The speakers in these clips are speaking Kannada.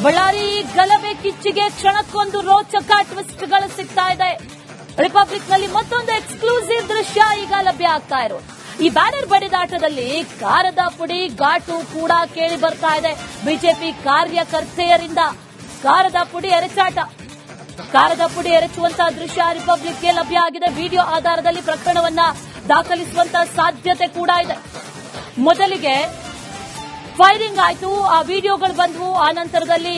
ಬಳ್ಳಾರಿ ಗಲಭೆ ಕಿಚ್ಚಿಗೆ ಕ್ಷಣಕ್ಕೊಂದು ರೋಚಕ ಟ್ವಿಸ್ಟ್ಗಳು ಸಿಗ್ತಾ ಇದೆ. ರಿಪಬ್ಲಿಕ್ ನಲ್ಲಿ ಮತ್ತೊಂದು ಎಕ್ಸ್ಕ್ಲೂಸಿವ್ ದೃಶ್ಯ ಈಗ ಲಭ್ಯ ಆಗ್ತಾ ಇರೋದು. ಈ ಬ್ಯಾನರ್ ಬಡಿದಾಟದಲ್ಲಿ ಕಾರದ ಪುಡಿ ಘಾಟು ಕೂಡ ಕೇಳಿ ಬರ್ತಾ ಇದೆ. ಬಿಜೆಪಿ ಕಾರ್ಯಕರ್ತೆಯರಿಂದ ಕಾರದ ಪುಡಿ ಎರಚಾಟ, ಕಾರದ ಪುಡಿ ಎರಚುವಂತಹ ದೃಶ್ಯ ರಿಪಬ್ಲಿಕ್ಗೆ ಲಭ್ಯ ಆಗಿದೆ. ವಿಡಿಯೋ ಆಧಾರದಲ್ಲಿ ಪ್ರಕರಣವನ್ನ ದಾಖಲಿಸುವಂತಹ ಸಾಧ್ಯತೆ ಕೂಡ ಇದೆ. ಮೊದಲಿಗೆ ಫೈರಿಂಗ್ ಆಯ್ತು, ಆ ವಿಡಿಯೋಗಳು ಬಂದವು. ಆ ನಂತರದಲ್ಲಿ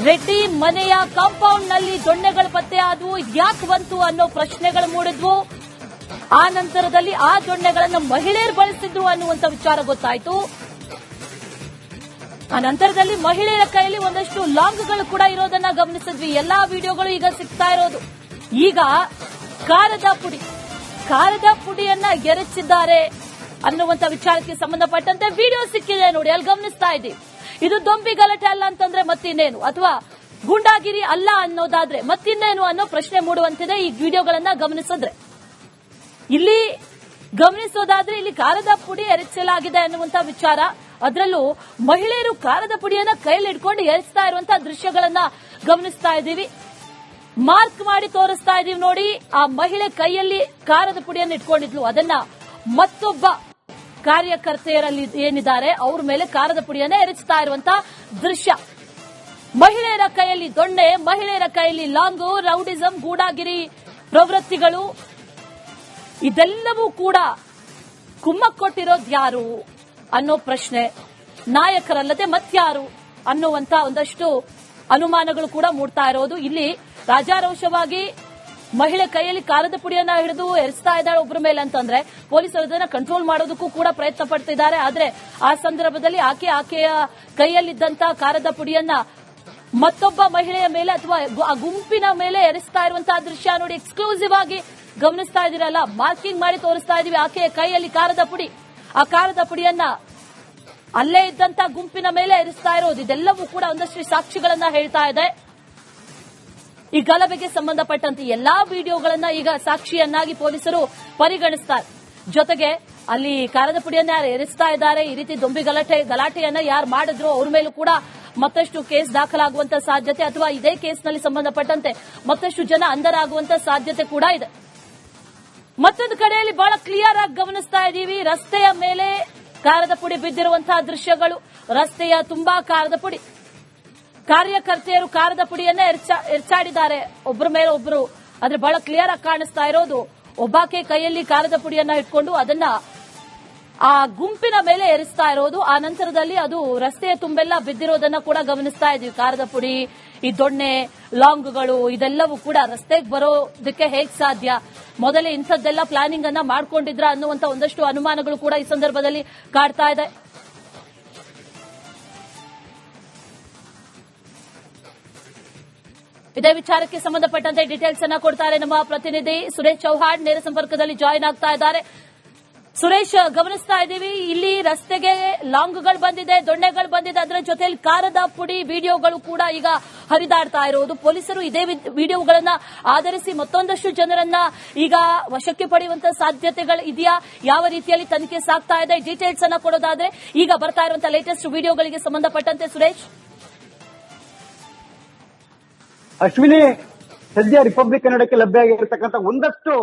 ರೆಡ್ಡಿ ಮನೆಯ ಕಾಂಪೌಂಡ್ ನಲ್ಲಿ ದೊಣ್ಣೆಗಳು ಪತ್ತೆ ಆದವು. ಯಾಕೆ ಬಂತು ಅನ್ನೋ ಪ್ರಶ್ನೆಗಳು ಮೂಡಿದ್ವು. ಆ ನಂತರದಲ್ಲಿ ಆ ದೊಣ್ಣೆಗಳನ್ನು ಮಹಿಳೆಯರು ಬಳಸಿದ್ರು ಅನ್ನುವಂತ ವಿಚಾರ ಗೊತ್ತಾಯ್ತು. ಆ ನಂತರದಲ್ಲಿ ಮಹಿಳೆಯರ ಕೈಯಲ್ಲಿ ಒಂದಷ್ಟು ಲಾಂಗ್ಗಳು ಕೂಡ ಇರೋದನ್ನ ಗಮನಿಸಿದ್ವಿ. ಎಲ್ಲಾ ವಿಡಿಯೋಗಳು ಈಗ ಸಿಗ್ತಾ ಇರೋದು. ಈಗ ಕಾರದ ಪುಡಿಯನ್ನ ಎರಚಿದ್ದಾರೆ ಅನ್ನುವಂತ ವಿಚಾರಕ್ಕೆ ಸಂಬಂಧಪಟ್ಟಂತೆ ವಿಡಿಯೋ ಸಿಕ್ಕಿದೆ ನೋಡಿ, ಅಲ್ಲಿ ಗಮನಿಸ್ತಾ ಇದ್ದೀವಿ. ಇದು ದೊಂಬಿ ಗಲಾಟೆ ಅಲ್ಲ ಅಂತಂದ್ರೆ ಮತ್ತಿನ್ನೇನು, ಅಥವಾ ಗೂಂಡಾಗಿರಿ ಅಲ್ಲ ಅನ್ನೋದಾದ್ರೆ ಮತ್ತಿನ್ನೇನು ಅನ್ನೋ ಪ್ರಶ್ನೆ ಮೂಡುವಂತಿದೆ ಈ ವಿಡಿಯೋಗಳನ್ನ ಗಮನಿಸಿದ್ರೆ. ಇಲ್ಲಿ ಗಮನಿಸೋದಾದ್ರೆ ಇಲ್ಲಿ ಕಾರದ ಪುಡಿ ಎರಚಲಾಗಿದೆ ಅನ್ನುವಂತ ವಿಚಾರ, ಅದರಲ್ಲೂ ಮಹಿಳೆಯರು ಕಾರದ ಪುಡಿಯನ್ನ ಕೈಯಲ್ಲಿ ಇಟ್ಕೊಂಡು ಎರಚ್ತಾ ಇರುವಂತಹ ದೃಶ್ಯಗಳನ್ನ ಗಮನಿಸ್ತಾ ಇದ್ದೀವಿ. ಮಾರ್ಕ್ ಮಾಡಿ ತೋರಿಸ್ತಾ ಇದೀವಿ ನೋಡಿ. ಆ ಮಹಿಳೆ ಕೈಯಲ್ಲಿ ಕಾರದ ಪುಡಿಯನ್ನು ಇಟ್ಕೊಂಡಿದ್ಲು, ಅದನ್ನ ಮತ್ತೊಬ್ಬ ಕಾರ್ಯಕರ್ತೆಯರಲ್ಲಿ ಏನಿದ್ದಾರೆ ಅವ್ರ ಮೇಲೆ ಕಾರದ ಪುಡಿಯನ್ನ ಎರಚ್ತಾ ಇರುವಂತಹ ದೃಶ್ಯ. ಮಹಿಳೆಯರ ಕೈಯಲ್ಲಿ ದೊಣ್ಣೆ, ಮಹಿಳೆಯರ ಕೈಯಲ್ಲಿ ಲಾಂಗು, ರೌಡಿಸಂ, ಗೂಡಾಗಿರಿ ಪ್ರವೃತ್ತಿಗಳು, ಇದೆಲ್ಲವೂ ಕೂಡ ಕುಮ್ಮಕ್ಕು ಕೊಟ್ಟಿರೋದು ಯಾರು ಅನ್ನೋ ಪ್ರಶ್ನೆ. ನಾಯಕರಲ್ಲದೆ ಮತ್ಯಾರು ಅನ್ನುವಂತ ಒಂದಷ್ಟು ಅನುಮಾನಗಳು ಕೂಡ ಮೂಡ್ತಾ ಇರೋದು. ಇಲ್ಲಿ ರಾಜಾರೋಷವಾಗಿ ಮಹಿಳೆ ಕೈಯಲ್ಲಿ ಕಾರದ ಪುಡಿಯನ್ನ ಹಿಡಿದು ಎರಚ್ತಾ ಇದ್ದಾಳೆ ಒಬ್ಬರ ಮೇಲೆ ಅಂತಂದ್ರೆ ಪೊಲೀಸರು ಅದನ್ನ ಕಂಟ್ರೋಲ್ ಮಾಡೋದಕ್ಕೂ ಕೂಡ ಪ್ರಯತ್ನ ಪಡ್ತಿದ್ದಾರೆ. ಆದ್ರೆ ಆ ಸಂದರ್ಭದಲ್ಲಿ ಆಕೆಯ ಕೈಯಲ್ಲಿದ್ದಂತ ಕಾರದ ಪುಡಿಯನ್ನ ಮತ್ತೊಬ್ಬ ಮಹಿಳೆಯ ಮೇಲೆ ಅಥವಾ ಆ ಗುಂಪಿನ ಮೇಲೆ ಎರಚ್ತಾ ಇರುವಂತಹ ದೃಶ್ಯ ನೋಡಿ. ಎಕ್ಸ್ಕ್ಲೂಸಿವ್ ಆಗಿ ಗಮನಿಸ್ತಾ ಇದೀರಲ್ಲ, ಮಾರ್ಕಿಂಗ್ ಮಾಡಿ ತೋರಿಸ್ತಾ ಇದೀವಿ. ಆಕೆಯ ಕೈಯಲ್ಲಿ ಕಾರದ ಪುಡಿ, ಆ ಕಾರದ ಪುಡಿಯನ್ನ ಅಲ್ಲೇ ಇದ್ದಂತ ಗುಂಪಿನ ಮೇಲೆ ಎರಚ್ತಾ ಇರೋದು. ಇದೆಲ್ಲವೂ ಕೂಡ ಒಂದಷ್ಟು ಸಾಕ್ಷಿಗಳನ್ನ ಹೇಳ್ತಾ ಇದೆ. ಈ ಗಲಭೆಗೆ ಸಂಬಂಧಪಟ್ಟಂತೆ ಎಲ್ಲಾ ವಿಡಿಯೋಗಳನ್ನ ಈಗ ಸಾಕ್ಷಿಯನ್ನಾಗಿ ಪೊಲೀಸರು ಪರಿಗಣಿಸ್ತಾರೆ. ಜೊತೆಗೆ ಅಲ್ಲಿ ಕಾರದ ಪುಡಿಯನ್ನ ಯಾರು ಎರಚ್ತಾ ಇದ್ದಾರೆ, ಈ ರೀತಿ ದೊಂಬಿ ಗಲಾಟೆಯನ್ನ ಯಾರು ಮಾಡಿದ್ರು ಅವ್ರ ಮೇಲೂ ಕೂಡ ಮತ್ತಷ್ಟು ಕೇಸ್ ದಾಖಲಾಗುವಂತ ಸಾಧ್ಯತೆ, ಅಥವಾ ಇದೇ ಕೇಸ್ನಲ್ಲಿ ಸಂಬಂಧಪಟ್ಟಂತೆ ಮತ್ತಷ್ಟು ಜನ ಅಂಧರಾಗುವಂತ ಸಾಧ್ಯತೆ ಕೂಡ ಇದೆ. ಮತ್ತೊಂದು ಕಡೆಯಲ್ಲಿ ಬಹಳ ಕ್ಲಿಯರ್ ಆಗಿ ಗಮನಿಸ್ತಾ ಇದ್ದೀವಿ, ರಸ್ತೆಯ ಮೇಲೆ ಕಾರದ ಪುಡಿ ಬಿದ್ದಿರುವಂತಹ ದೃಶ್ಯಗಳು. ರಸ್ತೆಯ ತುಂಬಾ ಕಾರದ ಪುಡಿ, ಕಾರ್ಯಕರ್ತೆಯರು ಕಾರದ ಪುಡಿಯನ್ನ ಎರಚಾಡಿದ್ದಾರೆ ಒಬ್ಬರ ಮೇಲೆ ಒಬ್ಬರು. ಆದ್ರೆ ಬಹಳ ಕ್ಲಿಯರ್ ಆಗಿ ಕಾಣಿಸ್ತಾ ಇರೋದು, ಒಬ್ಬಾಕೆ ಕೈಯಲ್ಲಿ ಕಾರದ ಪುಡಿಯನ್ನ ಇಟ್ಕೊಂಡು ಅದನ್ನ ಆ ಗುಂಪಿನ ಮೇಲೆ ಎರಚ್ತಾ ಇರೋದು. ಆ ನಂತರದಲ್ಲಿ ಅದು ರಸ್ತೆಯ ತುಂಬೆಲ್ಲ ಬಿದ್ದಿರೋದನ್ನ ಕೂಡ ಗಮನಿಸ್ತಾ ಇದೀವಿ. ಕಾರದ ಪುಡಿ, ಈ ದೊಣ್ಣೆ, ಲಾಂಗ್ಗಳು, ಇದೆಲ್ಲವೂ ಕೂಡ ರಸ್ತೆಗೆ ಬರೋದಕ್ಕೆ ಹೇಗ್ ಸಾಧ್ಯ, ಮೊದಲೇ ಇಂಥದ್ದೆಲ್ಲ ಪ್ಲಾನಿಂಗ್ ಅನ್ನ ಮಾಡ್ಕೊಂಡಿದ್ರ ಅನ್ನುವಂತ ಒಂದಷ್ಟು ಅನುಮಾನಗಳು ಕೂಡ ಈ ಸಂದರ್ಭದಲ್ಲಿ ಕಾಡ್ತಾ ಇದೆ. ಇದೇ ವಿಚಾರಕ್ಕೆ ಸಂಬಂಧಪಟ್ಟಂತೆ ಡೀಟೇಲ್ಸ್ ಅನ್ನ ಕೊಡ್ತಾರೆ ನಮ್ಮ ಪ್ರತಿನಿಧಿ ಸುರೇಶ್ ಚೌಹಾಣ್, ನೇರ ಸಂಪರ್ಕದಲ್ಲಿ ಜಾಯಿನ್ ಆಗ್ತಾ ಇದ್ದಾರೆ. ಸುರೇಶ್, ಗಮನಿಸ್ತಾ ಇದ್ದೀವಿ ಇಲ್ಲಿ ರಸ್ತೆಗೆ ಲಾಂಗ್ಗಳು ಬಂದಿದೆ, ದೊಣ್ಣೆಗಳು ಬಂದಿದೆ, ಅದರ ಜೊತೆಯಲ್ಲಿ ಕಾರದ ಪುಡಿ ವಿಡಿಯೋಗಳು ಕೂಡ ಈಗ ಹರಿದಾಡ್ತಾ ಇರೋದು. ಪೊಲೀಸರು ಇದೇ ವಿಡಿಯೋಗಳನ್ನ ಆಧರಿಸಿ ಮತ್ತೊಂದಷ್ಟು ಜನರನ್ನ ಈಗ ವಶಕ್ಕೆ ಪಡೆಯುವಂತಹ ಸಾಧ್ಯತೆಗಳು ಇದೆಯಾ, ಯಾವ ರೀತಿಯಲ್ಲಿ ತನಿಖೆ ಸಾಗ್ತಾ ಇದೆ, ಡೀಟೇಲ್ಸ್ ಅನ್ನ ಕೊಡೋದಾದ್ರೆ ಈಗ ಬರ್ತಾ ಇರುವಂತಹ ಲೇಟೆಸ್ಟ್ ವಿಡಿಯೋಗಳಿಗೆ ಸಂಬಂಧಪಟ್ಟಂತೆ ಸುರೇಶ್. ಅಶ್ವಿನಿ, ಸದ್ಯ ರಿಪಬ್ಲಿಕ್ ಕನ್ನಡಕ್ಕೆ ಲಭ್ಯ ಆಗಿರತಕ್ಕಂಥ ಒಂದಷ್ಟು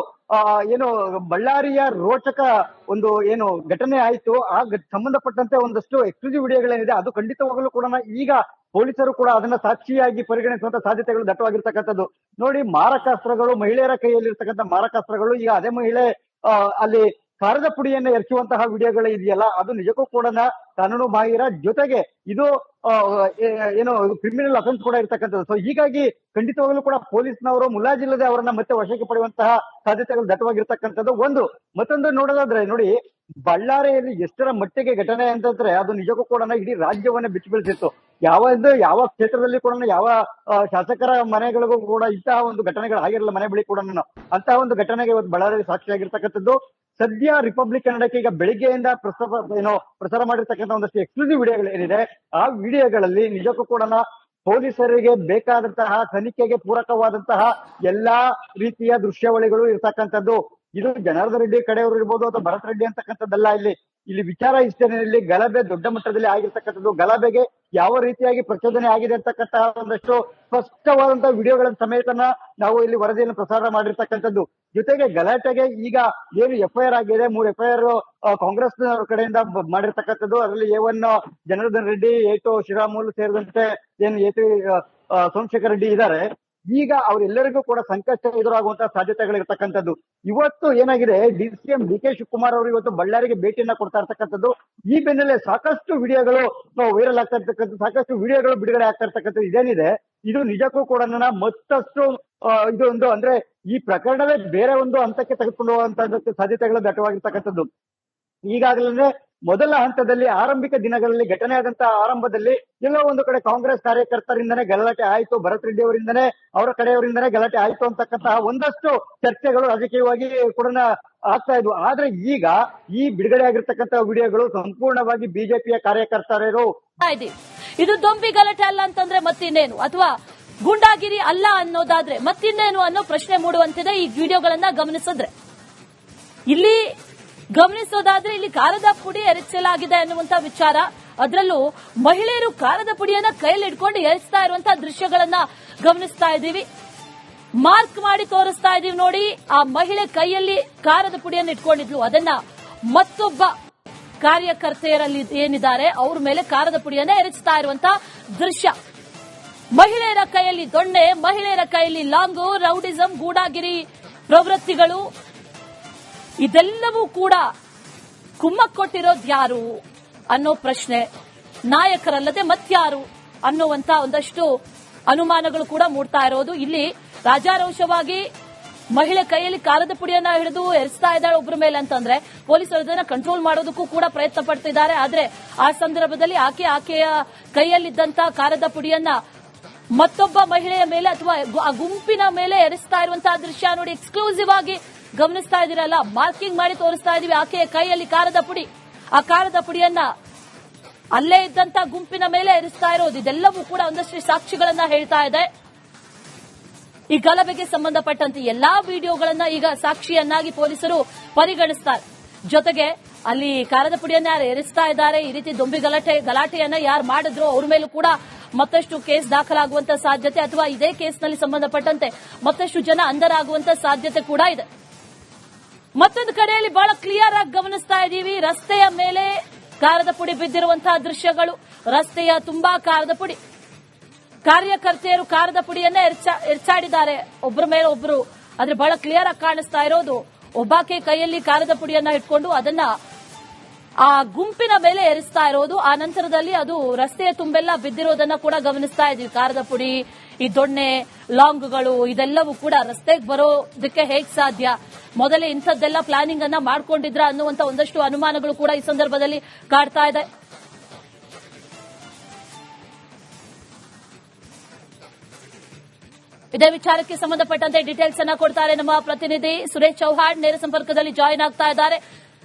ಏನು ಬಳ್ಳಾರಿಯ ರೋಚಕ ಒಂದು ಏನು ಘಟನೆ ಆಯ್ತು, ಆ ಸಂಬಂಧಪಟ್ಟಂತೆ ಒಂದಷ್ಟು ಎಕ್ಸ್ಕ್ಲೂಸಿವ್ ವಿಡಿಯೋಗಳೇನಿದೆ ಅದು ಖಂಡಿತವಾಗಲೂ ಕೂಡ ಈಗ ಪೊಲೀಸರು ಕೂಡ ಅದನ್ನ ಸಾಕ್ಷಿಯಾಗಿ ಪರಿಗಣಿಸುವಂತ ಸಾಧ್ಯತೆಗಳು ದಟ್ಟವಾಗಿರ್ತಕ್ಕಂಥದ್ದು. ನೋಡಿ, ಮಾರಕಾಸ್ತ್ರಗಳು, ಮಹಿಳೆಯರ ಕೈಯಲ್ಲಿರ್ತಕ್ಕಂಥ ಮಾರಕಾಸ್ತ್ರಗಳು, ಈಗ ಅದೇ ಮಹಿಳೆ ಅಲ್ಲಿ ಕಾರದ ಪುಡಿಯನ್ನ ಎರಚುವಂತಹ ವಿಡಿಯೋಗಳು ಇದೆಯಲ್ಲ, ಅದು ನಿಜಕ್ಕೂ ಕೂಡ ಕಾನೂನು ಬಾಹಿರ, ಜೊತೆಗೆ ಇದು ಏನು ಕ್ರಿಮಿನಲ್ ಅಫೆನ್ಸ್ ಕೂಡ ಇರ್ತಕ್ಕಂಥದ್ದು. ಸೊ ಹೀಗಾಗಿ ಖಂಡಿತವಾಗಲೂ ಕೂಡ ಪೊಲೀಸ್ನವರು ಮುಲಾಜಿಲ್ಲದೆ ಅವರನ್ನ ಮತ್ತೆ ವಶಕ್ಕೆ ಪಡೆಯುವಂತಹ ಸಾಧ್ಯತೆಗಳು ದಟ್ಟವಾಗಿರ್ತಕ್ಕಂಥದ್ದು ಒಂದು. ಮತ್ತೊಂದು ನೋಡೋದಾದ್ರೆ ನೋಡಿ, ಬಳ್ಳಾರಿಯಲ್ಲಿ ಎಷ್ಟರ ಮಟ್ಟಿಗೆ ಘಟನೆ ಅಂತಂದ್ರೆ ಅದು ನಿಜಕ್ಕೂ ಕೂಡ ಇಡೀ ರಾಜ್ಯವನ್ನೇ ಬಿಚ್ಚಿ ಬೀಳ್ತಿತ್ತು. ಯಾವ ಕ್ಷೇತ್ರದಲ್ಲಿ ಕೂಡ ಯಾವ ಶಾಸಕರ ಮನೆಗಳಿಗೂ ಕೂಡ ಇಂತಹ ಒಂದು ಘಟನೆಗಳು ಆಗಿರಲಿಲ್ಲ, ಮನೆ ಬಳಿ ಕೂಡ ಅಂತಹ ಒಂದು ಘಟನೆಗೆ ಇವತ್ತು ಬಳ್ಳಾರಿಯಲ್ಲಿ ಸಾಕ್ಷಿಯಾಗಿರ್ತಕ್ಕಂಥದ್ದು. ಸದ್ಯ ರಿಪಬ್ಲಿಕ್ ಕನ್ನಡಕ್ಕೆ ಈಗ ಬೆಳಿಗ್ಗೆಯಿಂದ ಪ್ರಸಾರ ಮಾಡಿರ್ತಕ್ಕಂಥ ಒಂದಷ್ಟು ಎಕ್ಸ್ಕ್ಲೂಸಿವ್ ವಿಡಿಯೋಗಳು ಏನಿದೆ, ಆ ವಿಡಿಯೋಗಳಲ್ಲಿ ನಿಜಕ್ಕೂ ಕೂಡ ಪೊಲೀಸರಿಗೆ ಬೇಕಾದಂತಹ ತನಿಖೆಗೆ ಪೂರಕವಾದಂತಹ ಎಲ್ಲಾ ರೀತಿಯ ದೃಶ್ಯಾವಳಿಗಳು ಇರ್ತಕ್ಕಂಥದ್ದು. ಇದು ಜನಾರ್ದನ್ ರೆಡ್ಡಿ ಕಡೆಯವರು ಇರ್ಬೋದು ಅಥವಾ ಭರತ್ ರೆಡ್ಡಿ ಅಂತಕ್ಕಂಥದ್ದಲ್ಲ. ಇಲ್ಲಿ ಇಲ್ಲಿ ವಿಚಾರ ಇಷ್ಟೇನೆ, ಇಲ್ಲಿ ಗಲಭೆ ದೊಡ್ಡ ಮಟ್ಟದಲ್ಲಿ ಆಗಿರ್ತಕ್ಕಂಥದ್ದು, ಗಲಭೆಗೆ ಯಾವ ರೀತಿಯಾಗಿ ಪ್ರಚೋದನೆ ಆಗಿದೆ ಅಂತಕ್ಕಂತಹ ಒಂದಷ್ಟು ಸ್ಪಷ್ಟವಾದಂತಹ ವಿಡಿಯೋಗಳ ಸಮೇತನ ನಾವು ಇಲ್ಲಿ ವರದಿಯನ್ನು ಪ್ರಸಾರ ಮಾಡಿರ್ತಕ್ಕಂಥದ್ದು. ಜೊತೆಗೆ ಗಲಾಟೆಗೆ ಈಗ ಏನು FIR ಆಗಿದೆ, 3 FIR ಕಾಂಗ್ರೆಸ್ ಕಡೆಯಿಂದ ಮಾಡಿರ್ತಕ್ಕಂಥದ್ದು. ಅದರಲ್ಲಿ A1 ಜನಾರ್ದನ್ ರೆಡ್ಡಿ, A2 ಶ್ರೀರಾಮುಲು ಸೇರಿದಂತೆ ಏನು A3 ಸೋಮಶೇಖರ್ ರೆಡ್ಡಿ ಇದ್ದಾರೆ. ಈಗ ಅವರೆಲ್ಲರಿಗೂ ಕೂಡ ಸಂಕಷ್ಟ ಎದುರಾಗುವಂತಹ ಸಾಧ್ಯತೆಗಳಿರ್ತಕ್ಕಂಥದ್ದು. ಇವತ್ತು ಏನಾಗಿದೆ, DCM DK ಶಿವಕುಮಾರ್ ಅವರು ಇವತ್ತು ಬಳ್ಳಾರಿಗೆ ಭೇಟಿಯನ್ನ ಕೊಡ್ತಾ ಇರ್ತಕ್ಕಂಥದ್ದು. ಈ ಬೆನ್ನಲ್ಲೇ ಸಾಕಷ್ಟು ವಿಡಿಯೋಗಳು ವೈರಲ್ ಆಗ್ತಾ ಇರ್ತಕ್ಕಂಥದ್ದು, ಸಾಕಷ್ಟು ವಿಡಿಯೋಗಳು ಬಿಡುಗಡೆ ಆಗ್ತಾ ಇರ್ತಕ್ಕಂಥದ್ದು. ಇದೇನಿದೆ ಇದು ನಿಜಕ್ಕೂ ಕೂಡ ಮತ್ತಷ್ಟು ಇದು ಒಂದು ಅಂದ್ರೆ ಈ ಪ್ರಕರಣವೇ ಬೇರೆ ಒಂದು ಹಂತಕ್ಕೆ ತೆಗೆದುಕೊಂಡು ಹೋಗುವಂತಹದ್ದಕ್ಕೆ ಸಾಧ್ಯತೆಗಳು ದಟ್ಟವಾಗಿರ್ತಕ್ಕಂಥದ್ದು. ಈಗಾಗಲೇ ಮೊದಲ ಹಂತದಲ್ಲಿ ಆರಂಭಿಕ ದಿನಗಳಲ್ಲಿ ಘಟನೆ ಆದಂತಹ ಆರಂಭದಲ್ಲಿ ಎಲ್ಲೋ ಒಂದು ಕಡೆ ಕಾಂಗ್ರೆಸ್ ಕಾರ್ಯಕರ್ತರಿಂದನೇ ಗಲಾಟೆ ಆಯ್ತು, ಭರತ್ ರೆಡ್ಡಿ ಅವರಿಂದನೇ ಅವರ ಕಡೆಯವರಿಂದನೇ ಗಲಾಟೆ ಆಯ್ತು ಅಂತಕ್ಕಂತಹ ಒಂದಷ್ಟು ಚರ್ಚೆಗಳು ರಾಜಕೀಯವಾಗಿ ಕೂಡ ಆಗ್ತಾ ಇದ್ವು. ಆದ್ರೆ ಈಗ ಈ ಬಿಡುಗಡೆ ಆಗಿರ್ತಕ್ಕಂತಹ ವಿಡಿಯೋಗಳು ಸಂಪೂರ್ಣವಾಗಿ ಬಿಜೆಪಿಯ ಕಾರ್ಯಕರ್ತರು ಇದು ದೊಂಬಿ ಗಲಾಟೆ ಅಲ್ಲ ಅಂತಂದ್ರೆ ಮತ್ತಿನ್ನೇನು, ಅಥವಾ ಗೂಂಡಾಗಿರಿ ಅಲ್ಲ ಅನ್ನೋದಾದ್ರೆ ಮತ್ತಿನ್ನೇನು ಅನ್ನೋ ಪ್ರಶ್ನೆ ಮೂಡುವಂತಿದೆ ಈ ವಿಡಿಯೋಗಳನ್ನ ಗಮನಿಸಿದ್ರೆ. ಇಲ್ಲಿ ಗಮನಿಸೋದಾದ್ರೆ ಇಲ್ಲಿ ಕಾರದ ಪುಡಿ ಎರಚಲಾಗಿದೆ ಅನ್ನುವಂತ ವಿಚಾರ, ಅದರಲ್ಲೂ ಮಹಿಳೆಯರು ಕಾರದ ಪುಡಿಯನ್ನ ಕೈಯಲ್ಲಿ ಇಟ್ಕೊಂಡು ಎರಚ್ತಾ ಇರುವಂತಹ ದೃಶ್ಯಗಳನ್ನ ಗಮನಿಸ್ತಾ ಇದ್ದೀವಿ. ಮಾರ್ಕ್ ಮಾಡಿ ತೋರಿಸ್ತಾ ಇದೀವಿ ನೋಡಿ, ಆ ಮಹಿಳೆ ಕೈಯಲ್ಲಿ ಕಾರದ ಪುಡಿಯನ್ನು ಇಟ್ಕೊಂಡಿದ್ಲು, ಅದನ್ನ ಮತ್ತೊಬ್ಬ ಕಾರ್ಯಕರ್ತೆಯರಲ್ಲಿ ಏನಿದ್ದಾರೆ ಅವ್ರ ಮೇಲೆ ಕಾರದ ಪುಡಿಯನ್ನ ಎರಚ್ತಾ ಇರುವಂತಹ ದೃಶ್ಯ. ಮಹಿಳೆಯರ ಕೈಯಲ್ಲಿ ದೊಣ್ಣೆ, ಮಹಿಳೆಯರ ಕೈಯಲ್ಲಿ ಲಾಂಗು, ರೌಡಿಸಂ, ಗೂಂಡಾಗಿರಿ ಪ್ರವೃತ್ತಿಗಳು, ಇದೆಲ್ಲವೂ ಕೂಡ ಕುಮ್ಮಕ್ಕು ಕೊಟ್ಟಿರೋದು ಯಾರು ಅನ್ನೋ ಪ್ರಶ್ನೆ, ನಾಯಕರಲ್ಲದೆ ಮತ್ಯಾರು ಅನ್ನುವಂತ ಒಂದಷ್ಟು ಅನುಮಾನಗಳು ಕೂಡ ಮೂಡ್ತಾ ಇರೋದು. ಇಲ್ಲಿ ರಾಜಾರೋಷವಾಗಿ ಮಹಿಳೆ ಕೈಯಲ್ಲಿ ಕಾರದ ಪುಡಿಯನ್ನ ಹಿಡಿದು ಎರಚ್ತಾ ಇದ್ದಾಳೆ ಒಬ್ಬರ ಮೇಲೆ ಅಂತಂದ್ರೆ ಪೊಲೀಸರು ಅದನ್ನ ಕಂಟ್ರೋಲ್ ಮಾಡೋದಕ್ಕೂ ಕೂಡ ಪ್ರಯತ್ನ ಪಡ್ತಿದ್ದಾರೆ. ಆದ್ರೆ ಆ ಸಂದರ್ಭದಲ್ಲಿ ಆಕೆಯ ಕೈಯಲ್ಲಿದ್ದಂತ ಕಾರದ ಪುಡಿಯನ್ನ ಮತ್ತೊಬ್ಬ ಮಹಿಳೆಯ ಮೇಲೆ ಅಥವಾ ಆ ಗುಂಪಿನ ಮೇಲೆ ಎರಚ್ತಾ ಇರುವಂತಹ ದೃಶ್ಯ ನೋಡಿ, ಎಕ್ಸ್ಕ್ಲೂಸಿವ್ ಆಗಿ ಗಮನಿಸ್ತಾ ಇದೀರಲ್ಲ. ಮಾರ್ಕಿಂಗ್ ಮಾಡಿ ತೋರಿಸ್ತಾ ಇದೀವಿ ಆಕೆಯ ಕೈಯಲ್ಲಿ ಕಾರದ ಪುಡಿ, ಆ ಕಾರದ ಪುಡಿಯನ್ನ ಅಲ್ಲೇ ಇದ್ದಂತ ಗುಂಪಿನ ಮೇಲೆ ಎರಚ್ತಾ ಇರೋದು. ಇದೆಲ್ಲವೂ ಕೂಡ ಒಂದಷ್ಟು ಸಾಕ್ಷಿಗಳನ್ನ ಹೇಳ್ತಾ ಇದೆ. ಈ ಗಲಭೆಗೆ ಸಂಬಂಧಪಟ್ಟಂತೆ ಎಲ್ಲಾ ವಿಡಿಯೋಗಳನ್ನ ಈಗ ಸಾಕ್ಷಿಯನ್ನಾಗಿ ಪೊಲೀಸರು ಪರಿಗಣಿಸ್ತಾರೆ. ಜೊತೆಗೆ ಅಲ್ಲಿ ಕಾರದ ಪುಡಿಯನ್ನ ಯಾರು ಎರಚ್ತಾ ಇದ್ದಾರೆ, ಈ ರೀತಿ ದೊಂಬಿ ಗಲಾಟೆಯನ್ನ ಯಾರು ಮಾಡಿದ್ರು ಅವ್ರ ಮೇಲೂ ಕೂಡ ಮತ್ತಷ್ಟು ಕೇಸ್ ದಾಖಲಾಗುವಂತ ಸಾಧ್ಯತೆ, ಅಥವಾ ಇದೇ ಕೇಸ್ನಲ್ಲಿ ಸಂಬಂಧಪಟ್ಟಂತೆ ಮತ್ತಷ್ಟು ಜನ ಅಂಧರಾಗುವಂತ ಸಾಧ್ಯತೆ ಕೂಡ ಇದೆ. ಮತ್ತೊಂದು ಕಡೆಯಲ್ಲಿ ಬಹಳ ಕ್ಲಿಯರ್ ಆಗಿ ಗಮನಿಸ್ತಾ ಇದ್ದೀವಿ, ರಸ್ತೆಯ ಮೇಲೆ ಕಾರದ ಪುಡಿ ಬಿದ್ದಿರುವಂತಹ ದೃಶ್ಯಗಳು, ರಸ್ತೆಯ ತುಂಬಾ ಕಾರದ ಪುಡಿ, ಕಾರ್ಯಕರ್ತೆಯರು ಕಾರದ ಪುಡಿಯನ್ನ ಎರಚಾಡಿದ್ದಾರೆ ಒಬ್ಬರ ಮೇಲೆ ಒಬ್ಬರು. ಆದ್ರೆ ಬಹಳ ಕ್ಲಿಯರ್ ಆಗಿ ಕಾಣಿಸ್ತಾ ಇರೋದು ಒಬ್ಬಾಕೆ ಕೈಯಲ್ಲಿ ಕಾರದ ಪುಡಿಯನ್ನ ಇಟ್ಕೊಂಡು ಅದನ್ನ ಆ ಗುಂಪಿನ ಮೇಲೆ ಎರಚ್ತಾ ಇರೋದು. ಆ ನಂತರದಲ್ಲಿ ಅದು ರಸ್ತೆಯ ತುಂಬೆಲ್ಲ ಬಿದ್ದಿರೋದನ್ನ ಕೂಡ ಗಮನಿಸ್ತಾ ಇದೀವಿ. ಕಾರದ ಪುಡಿ, ಈ ದೊಣ್ಣೆ, ಲಾಂಗ್ಗಳು ಇದೆಲ್ಲವೂ ಕೂಡ ರಸ್ತೆಗೆ ಬರೋದಕ್ಕೆ ಹೇಗ್ ಸಾಧ್ಯ, ಮೊದಲೇ ಇಂಥದ್ದೆಲ್ಲ ಪ್ಲಾನಿಂಗ್ ಅನ್ನ ಮಾಡ್ಕೊಂಡಿದ್ರ ಅನ್ನುವಂತ ಒಂದಷ್ಟು ಅನುಮಾನಗಳು ಕೂಡ ಈ ಸಂದರ್ಭದಲ್ಲಿ ಕಾಡ್ತಾ ಇದೆ. ಇದೇ ವಿಚಾರಕ್ಕೆ ಸಂಬಂಧಪಟ್ಟಂತೆ ಡೀಟೇಲ್ಸ್ ಅನ್ನ ಕೊಡ್ತಾರೆ ನಮ್ಮ ಪ್ರತಿನಿಧಿ ಸುರೇಶ್ ಚೌಹಾಣ್, ನೇರ ಸಂಪರ್ಕದಲ್ಲಿ ಜಾಯಿನ್ ಆಗ್ತಾ ಇದ್ದಾರೆ.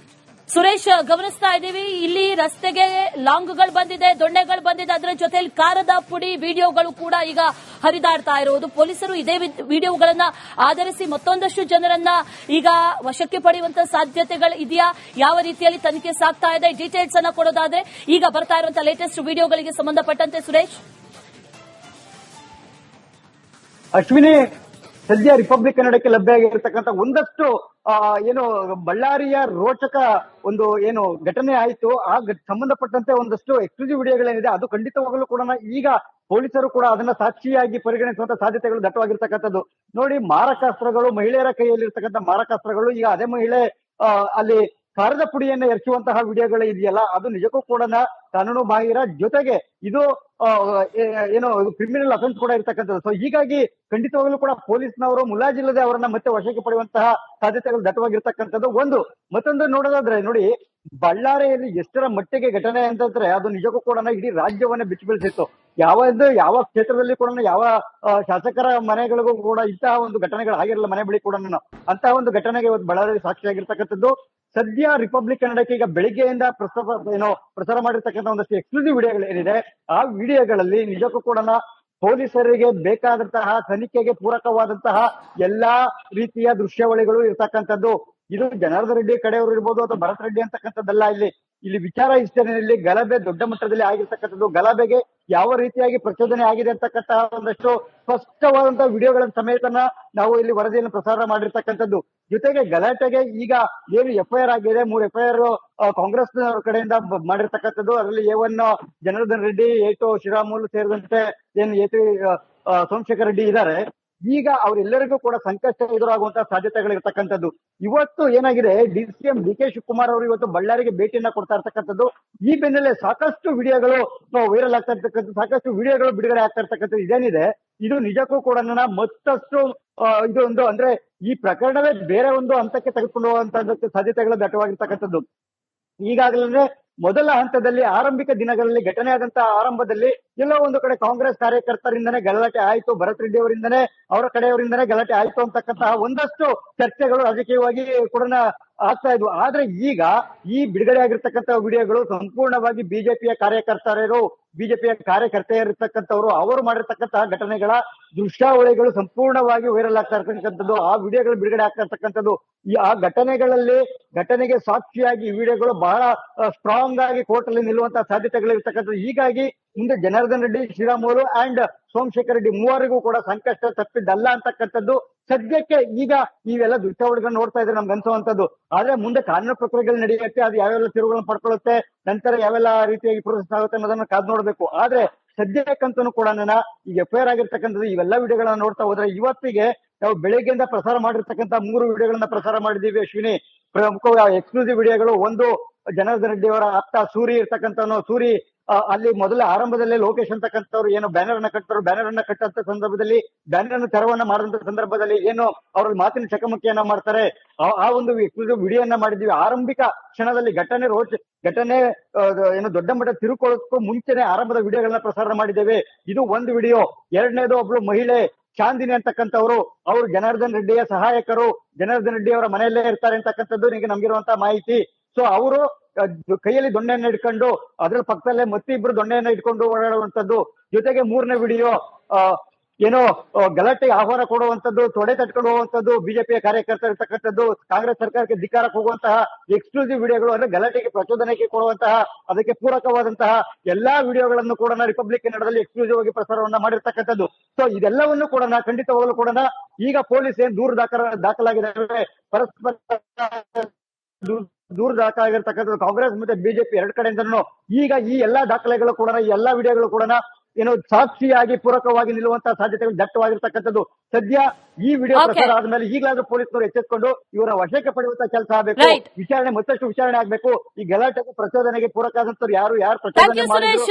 ಸುರೇಶ್, ಗಮನಿಸ್ತಾ ಇದ್ದೀವಿ ಇಲ್ಲಿ ರಸ್ತೆಗೆ ಲಾಂಗ್ಗಳು ಬಂದಿದೆ, ದೊಣ್ಣೆಗಳು ಬಂದಿದೆ, ಅದರ ಜೊತೆಯಲ್ಲಿ ಕಾರದ ಪುಡಿ ವಿಡಿಯೋಗಳು ಕೂಡ ಈಗ ಹರಿದಾಡ್ತಾ ಇರೋದು. ಪೊಲೀಸರು ಇದೇ ವಿಡಿಯೋಗಳನ್ನ ಆಧರಿಸಿ ಮತ್ತೊಂದಷ್ಟು ಜನರನ್ನ ಈಗ ವಶಕ್ಕೆ ಪಡೆಯುವಂತಹ ಸಾಧ್ಯತೆಗಳು ಇದೆಯಾ, ಯಾವ ರೀತಿಯಲ್ಲಿ ತನಿಖೆ ಸಾಗ್ತಾ ಇದೆ, ಡೀಟೇಲ್ಸ್ ಅನ್ನ ಕೊಡೋದಾದ್ರೆ ಈಗ ಬರ್ತಾ ಇರುವಂತಹ ಲೇಟೆಸ್ಟ್ ವಿಡಿಯೋಗಳಿಗೆ ಸಂಬಂಧಪಟ್ಟಂತೆ ಸುರೇಶ್. ಅಶ್ವಿನಿ, ಸದ್ಯ ರಿಪಬ್ಲಿಕ್ ಕನ್ನಡಕ್ಕೆ ಲಭ್ಯ ಆಗಿರತಕ್ಕಂಥ ಒಂದಷ್ಟು ಏನು ಬಳ್ಳಾರಿಯ ರೋಚಕ ಒಂದು ಏನು ಘಟನೆ ಆಯಿತು, ಆ ಸಂಬಂಧಪಟ್ಟಂತೆ ಒಂದಷ್ಟು ಎಕ್ಸ್ಕ್ಲೂಸಿವ್ ವಿಡಿಯೋಗಳೇನಿದೆ ಅದು ಖಂಡಿತವಾಗಲೂ ಕೂಡ ಈಗ ಪೊಲೀಸರು ಕೂಡ ಅದನ್ನ ಸಾಕ್ಷಿಯಾಗಿ ಪರಿಗಣಿಸುವಂತ ಸಾಧ್ಯತೆಗಳು ದಟ್ಟವಾಗಿರ್ತಕ್ಕಂಥದ್ದು. ನೋಡಿ, ಮಾರಕಾಸ್ತ್ರಗಳು, ಮಹಿಳೆಯರ ಕೈಯಲ್ಲಿರ್ತಕ್ಕಂಥ ಮಾರಕಾಸ್ತ್ರಗಳು, ಈಗ ಅದೇ ಮಹಿಳೆ ಅಲ್ಲಿ ಕಾರದ ಪುಡಿಯನ್ನು ಎರಚುವಂತಹ ವಿಡಿಯೋಗಳು ಇದೆಯಲ್ಲ, ಅದು ನಿಜಕ್ಕೂ ಕೂಡ ಕಾನೂನು ಬಾಹಿರ, ಜೊತೆಗೆ ಇದು ಏನು ಕ್ರಿಮಿನಲ್ ಅಫೆನ್ಸ್ ಕೂಡ ಇರ್ತಕ್ಕಂಥದ್ದು. ಸೊ ಹೀಗಾಗಿ ಖಂಡಿತವಾಗ್ಲೂ ಕೂಡ ಪೊಲೀಸ್ನವರು ಮುಲಾಜಿಲ್ಲದೆ ಅವರನ್ನ ಮತ್ತೆ ವಶಕ್ಕೆ ಪಡೆಯುವಂತಹ ಸಾಧ್ಯತೆಗಳು ದಟ್ಟವಾಗಿರ್ತಕ್ಕಂಥದ್ದು ಒಂದು. ಮತ್ತೊಂದು ನೋಡೋದಾದ್ರೆ ನೋಡಿ, ಬಳ್ಳಾರಿಯಲ್ಲಿ ಎಷ್ಟರ ಮಟ್ಟಿಗೆ ಘಟನೆ ಅಂತಂದ್ರೆ ಅದು ನಿಜಕ್ಕೂ ಕೂಡ ಇಡೀ ರಾಜ್ಯವನ್ನೇ ಬಿಚ್ಚಿ ಬೀಳಿಸಿತ್ತು. ಯಾವ ಕ್ಷೇತ್ರದಲ್ಲಿ ಕೂಡ ಯಾವ ಶಾಸಕರ ಮನೆಗಳಿಗೂ ಕೂಡ ಇಂತಹ ಒಂದು ಘಟನೆಗಳು ಆಗಿರಲಿಲ್ಲ, ಮನೆ ಬಳಿ ಕೂಡ ಅಂತಹ ಒಂದು ಘಟನೆಗೆ ಇವತ್ತು ಬಳ್ಳಾರಿ ಸಾಕ್ಷಿಯಾಗಿರ್ತಕ್ಕಂಥದ್ದು. ಸದ್ಯ ರಿಪಬ್ಲಿಕ್ ಕನ್ನಡಕ್ಕೆ ಈಗ ಬೆಳಿಗ್ಗೆಯಿಂದ ಪ್ರಸಾರ ಮಾಡಿರ್ತಕ್ಕಂಥ ಒಂದಷ್ಟು ಎಕ್ಸ್ಕ್ಲೂಸಿವ್ ವಿಡಿಯೋಗಳು ಏನಿದೆ, ಆ ವಿಡಿಯೋಗಳಲ್ಲಿ ನಿಜಕ್ಕೂ ಕೂಡ ಪೊಲೀಸರಿಗೆ ಬೇಕಾದಂತಹ ತನಿಖೆಗೆ ಪೂರಕವಾದಂತಹ ಎಲ್ಲಾ ರೀತಿಯ ದೃಶ್ಯಾವಳಿಗಳು ಇರ್ತಕ್ಕಂಥದ್ದು. ಇದು ಜನಾರ್ದನ್ ರೆಡ್ಡಿ ಕಡೆಯವರು ಇರ್ಬೋದು ಅಥವಾ ಭರತ್ ರೆಡ್ಡಿ ಅಂತಕ್ಕಂಥದ್ದಲ್ಲ, ಇಲ್ಲಿ ಇಲ್ಲಿ ವಿಚಾರ ಇಷ್ಟರಲ್ಲಿ ಗಲಭೆ ದೊಡ್ಡ ಮಟ್ಟದಲ್ಲಿ ಆಗಿರ್ತಕ್ಕಂಥದ್ದು, ಗಲಭೆಗೆ ಯಾವ ರೀತಿಯಾಗಿ ಪ್ರಚೋದನೆ ಆಗಿದೆ ಅಂತಕ್ಕಂತಹ ಒಂದಷ್ಟು ಸ್ಪಷ್ಟವಾದಂತಹ ವಿಡಿಯೋಗಳ ಸಮೇತನ ನಾವು ಇಲ್ಲಿ ವರದಿಯನ್ನು ಪ್ರಸಾರ ಮಾಡಿರ್ತಕ್ಕಂಥದ್ದು. ಜೊತೆಗೆ ಗಲಾಟೆಗೆ ಈಗ ಏನು FIR ಆಗಿದೆ, 3 FIR ಕಾಂಗ್ರೆಸ್ ಕಡೆಯಿಂದ ಮಾಡಿರ್ತಕ್ಕಂಥದ್ದು. ಅದರಲ್ಲಿ A1 ಜನಾರ್ದನ್ ರೆಡ್ಡಿ, A2 ಶ್ರೀರಾಮುಲು ಸೇರಿದಂತೆ ಏನು A3 ಸೋಮಶೇಖರ್ ರೆಡ್ಡಿ ಇದ್ದಾರೆ. ಈಗ ಅವರೆಲ್ಲರಿಗೂ ಕೂಡ ಸಂಕಷ್ಟ ಎದುರಾಗುವಂತಹ ಸಾಧ್ಯತೆಗಳಿರ್ತಕ್ಕಂಥದ್ದು. ಇವತ್ತು ಏನಾಗಿದೆ, DCM DK ಶಿವಕುಮಾರ್ ಅವರು ಇವತ್ತು ಬಳ್ಳಾರಿಗೆ ಭೇಟಿಯನ್ನ ಕೊಡ್ತಾ ಇರ್ತಕ್ಕಂಥದ್ದು. ಈ ಬೆನ್ನಲ್ಲೇ ಸಾಕಷ್ಟು ವಿಡಿಯೋಗಳು ವೈರಲ್ ಆಗ್ತಾ ಇರ್ತಕ್ಕಂಥದ್ದು, ಸಾಕಷ್ಟು ವಿಡಿಯೋಗಳು ಬಿಡುಗಡೆ ಆಗ್ತಾ ಇರ್ತಕ್ಕಂಥದ್ದು. ಇದೇನಿದೆ ಇದು ನಿಜಕ್ಕೂ ಕೂಡ ಮತ್ತಷ್ಟು ಇದು ಒಂದು ಅಂದ್ರೆ ಈ ಪ್ರಕರಣವೇ ಬೇರೆ ಒಂದು ಹಂತಕ್ಕೆ ತೆಗೆದುಕೊಂಡು ಹೋಗುವಂತಹದ್ದಕ್ಕೆ ಸಾಧ್ಯತೆಗಳು ದಟ್ಟವಾಗಿರ್ತಕ್ಕಂಥದ್ದು. ಈಗಾಗಲೇ ಮೊದಲ ಹಂತದಲ್ಲಿ ಆರಂಭಿಕ ದಿನಗಳಲ್ಲಿ ಘಟನೆ ಆದಂತಹ ಆರಂಭದಲ್ಲಿ ಎಲ್ಲೋ ಒಂದು ಕಡೆ ಕಾಂಗ್ರೆಸ್ ಕಾರ್ಯಕರ್ತರಿಂದನೇ ಗಲಾಟೆ ಆಯ್ತು, ಭರತ್ ರೆಡ್ಡಿ ಅವರಿಂದನೇ ಅವರ ಕಡೆಯವರಿಂದನೇ ಗಲಾಟೆ ಆಯ್ತು ಅಂತಕ್ಕಂತಹ ಒಂದಷ್ಟು ಚರ್ಚೆಗಳು ರಾಜಕೀಯವಾಗಿ ಕೂಡ ಆಗ್ತಾ ಇದ್ವು. ಆದ್ರೆ ಈಗ ಈ ಬಿಡುಗಡೆ ಆಗಿರ್ತಕ್ಕಂತಹ ವಿಡಿಯೋಗಳು ಸಂಪೂರ್ಣವಾಗಿ ಬಿಜೆಪಿಯ ಕಾರ್ಯಕರ್ತೆಯರಿರ್ತಕ್ಕಂಥವ್ರು ಅವರು ಮಾಡಿರ್ತಕ್ಕಂತಹ ಘಟನೆಗಳ ದೃಶ್ಯಾವಳಿಗಳು ಸಂಪೂರ್ಣವಾಗಿ ವೈರಲ್ ಆಗ್ತಾ ಇರ್ತಕ್ಕಂಥದ್ದು. ಆ ವಿಡಿಯೋಗಳು ಬಿಡುಗಡೆ ಆಗ್ತಾ ಇರ್ತಕ್ಕಂಥದ್ದು. ಆ ಘಟನೆಗೆ ಸಾಕ್ಷಿಯಾಗಿ ಈ ವಿಡಿಯೋಗಳು ಬಹಳ ಸ್ಟ್ರಾಂಗ್ ಆಗಿ ಕೋರ್ಟ್ ಅಲ್ಲಿ ನಿಲ್ಲುವಂತಹ ಸಾಧ್ಯತೆಗಳು ಇರ್ತಕ್ಕಂಥದ್ದು. ಹೀಗಾಗಿ ಮುಂದೆ ಜನಾರ್ದನ್ ರೆಡ್ಡಿ, ಶ್ರೀರಾಮುಲು ಅಂಡ್ ಸೋಮಶೇಖರ್ ರೆಡ್ಡಿ ಮೂವರಿಗೂ ಕೂಡ ಸಂಕಷ್ಟ ತಪ್ಪಿದ್ದಲ್ಲ ಅಂತಕ್ಕಂಥದ್ದು ಸದ್ಯಕ್ಕೆ ಈಗ ನೀವೆಲ್ಲ ದೃಶ್ಯಾವಳಿಗಳನ್ನ ನೋಡ್ತಾ ಇದ್ರೆ ನಮ್ಗೆ ಅನ್ಸುವಂತದ್ದು. ಆದ್ರೆ ಮುಂದೆ ಕಾನೂನು ಪ್ರಕ್ರಿಯೆಗಳು ನಡೆಯುತ್ತೆ, ಅದು ಯಾವೆಲ್ಲ ತಿರುವುಗಳನ್ನು ಪಡ್ಕೊಳ್ಳುತ್ತೆ, ನಂತರ ಯಾವೆಲ್ಲ ರೀತಿಯಾಗಿ ಪ್ರೋಸೆಸ್ ಆಗುತ್ತೆ ಅನ್ನೋದನ್ನ ಕಾದು ನೋಡ್ಬೇಕು. ಆದ್ರೆ ಸದ್ಯಕ್ಕಂತೂ ಕೂಡ ಈಗ FIR ಆಗಿರ್ತಕ್ಕಂಥದ್ದು ಇವೆಲ್ಲ ವಿಡಿಯೋಗಳನ್ನ ನೋಡ್ತಾ ಹೋದ್ರೆ ಇವತ್ತಿಗೆ ನಾವು ಬೆಳಗ್ಗೆಯಿಂದ ಪ್ರಸಾರ ಮಾಡಿರ್ತಕ್ಕಂಥ 3 ವಿಡಿಯೋಗಳನ್ನ ಪ್ರಸಾರ ಮಾಡಿದೀವಿ ಅಶ್ವಿನಿ. ಪ್ರಮುಖ ಎಕ್ಸ್ಕ್ಲೂಸಿವ್ ವಿಡಿಯೋಗಳು. ಒಂದು, ಜನಾರ್ದನ್ ರೆಡ್ಡಿ ಅವರ ಆಪ್ತ ಸೂರಿ ಇರ್ತಕ್ಕಂಥವನು, ಸೂರಿ ಅಲ್ಲಿ ಮೊದಲ ಆರಂಭದಲ್ಲೇ ಲೋಕೇಶ್ ಅಂತಕ್ಕಂಥವ್ರು ಏನು ಬ್ಯಾನರ್ ಅನ್ನ ಕಟ್ತಾರೆ, ಬ್ಯಾನರ್ ಅನ್ನ ಕಟ್ಟಂತ ಸಂದರ್ಭದಲ್ಲಿ ಬ್ಯಾನರ್ ಅನ್ನು ತೆರವನ್ನ ಮಾಡಿದಂತ ಸಂದರ್ಭದಲ್ಲಿ ಏನು ಅವ್ರಲ್ಲಿ ಮಾತಿನ ಚಕಮಕಿಯನ್ನ ಮಾಡ್ತಾರೆ. ಆ ಒಂದು ಎಕ್ಸ್ಕ್ಲೂಸಿವ್ ವಿಡಿಯೋನ ಮಾಡಿದ್ವಿ. ಆರಂಭಿಕ ಕ್ಷಣದಲ್ಲಿ ಘಟನೆ ಏನು ದೊಡ್ಡ ಮಟ್ಟ ತಿರುಕೊಳ್ಳೋಕ್ಕೂ ಮುಂಚೆನೆ ಆರಂಭದ ವಿಡಿಯೋಗಳನ್ನ ಪ್ರಸಾರ ಮಾಡಿದ್ದೇವೆ. ಇದು ಒಂದು ವಿಡಿಯೋ. ಎರಡನೇದು, ಒಬ್ಳು ಮಹಿಳೆ ಚಾಂದಿನಿ ಅಂತಕ್ಕಂಥವ್ರು, ಅವರು ಜನಾರ್ದನ್ ರೆಡ್ಡಿಯ ಸಹಾಯಕರು, ಜನಾರ್ದನ್ ರೆಡ್ಡಿ ಅವರ ಮನೆಯಲ್ಲೇ ಇರ್ತಾರೆ ಅಂತಕ್ಕಂಥದ್ದು ನಮ್ಗಿರುವಂತಹ ಮಾಹಿತಿ. ಸೊ ಅವರು ಕೈಯಲ್ಲಿ ದೊಣ್ಣೆಯನ್ನ ಇಟ್ಕೊಂಡು ಅದ್ರ ಪಕ್ಕದಲ್ಲೇ ಮತ್ತಿಬ್ರು ದೊಣ್ಣೆಯನ್ನ ಇಟ್ಕೊಂಡು ಓಡಾಡುವಂತದ್ದು. ಜೊತೆಗೆ 3ನೇ ವಿಡಿಯೋ ಏನೋ ಗಲಾಟೆಗೆ ಆಹ್ವಾನ ಕೊಡುವಂತದ್ದು, ತೊಡೆ ತಟ್ಕೊಂಡು ಹೋಗುವಂತದ್ದು, ಬಿಜೆಪಿಯ ಕಾರ್ಯಕರ್ತರು ಇರ್ತಕ್ಕಂಥದ್ದು, ಕಾಂಗ್ರೆಸ್ ಸರ್ಕಾರಕ್ಕೆ ಧಿಕ್ಕಾರಕ್ಕೆ ಹೋಗುವಂತಹ ಎಕ್ಸ್ಕ್ಲೂಸಿವ್ ವಿಡಿಯೋಗಳು, ಅಂದ್ರೆ ಗಲಾಟೆಗೆ ಪ್ರಚೋದನೆಗೆ ಕೊಡುವಂತಹ ಅದಕ್ಕೆ ಪೂರಕವಾದಂತಹ ಎಲ್ಲಾ ವಿಡಿಯೋಗಳನ್ನು ಕೂಡ ರಿಪಬ್ಲಿಕ್ ಕನ್ನಡದಲ್ಲಿ ಎಕ್ಸ್ಕ್ಲೂಸಿವ್ ಆಗಿ ಪ್ರಸಾರವನ್ನ ಮಾಡಿರ್ತಕ್ಕಂಥದ್ದು. ಸೊ ಇದೆಲ್ಲವನ್ನು ಕೂಡ ಖಂಡಿತವಾಗಲೂ ಕೂಡ ಈಗ ಪೊಲೀಸ್ ಏನ್ ದಾಖಲಾಗಿದ್ದಾರೆ, ಪರಸ್ಪರ ದೂರ ದಾಖಲಾಗಿರ್ತಕ್ಕಂಥದ್ದು ಕಾಂಗ್ರೆಸ್ ಮತ್ತೆ ಬಿಜೆಪಿ ಎರಡು ಕಡೆಯಿಂದನೂ ಈಗ ಈ ಎಲ್ಲಾ ದಾಖಲೆಗಳು ಕೂಡ, ಈ ಎಲ್ಲಾ ವಿಡಿಯೋಗಳು ಕೂಡ ಏನೋ ಸಾಕ್ಷಿಯಾಗಿ ಪೂರಕವಾಗಿ ನಿಲ್ಲುವಂತಹ ಸಾಧ್ಯತೆಗಳು ದಟ್ಟವಾಗಿರ್ತಕ್ಕಂಥದ್ದು. ಸದ್ಯ ಈ ವಿಡಿಯೋ ಪ್ರಸಾರ ಆದ್ಮೇಲೆ ಈಗಲಾದ್ರೂ ಪೊಲೀಸರು ಎಚ್ಚೆತ್ಕೊಂಡು ಇವರ ವಶಕ್ಕೆ ಪಡೆಯುವಂತಹ ಕೆಲಸ ಆಗಬೇಕು. ಮತ್ತಷ್ಟು ವಿಚಾರಣೆ ಆಗ್ಬೇಕು. ಈ ಗಲಾಟೆಗೆ ಪ್ರಚೋದನೆಗೆ ಪೂರಕ ಆದಂತವ್ರು ಯಾರು ಪ್ರಚೋದನೆ ಮಾಡಿದ್ರು.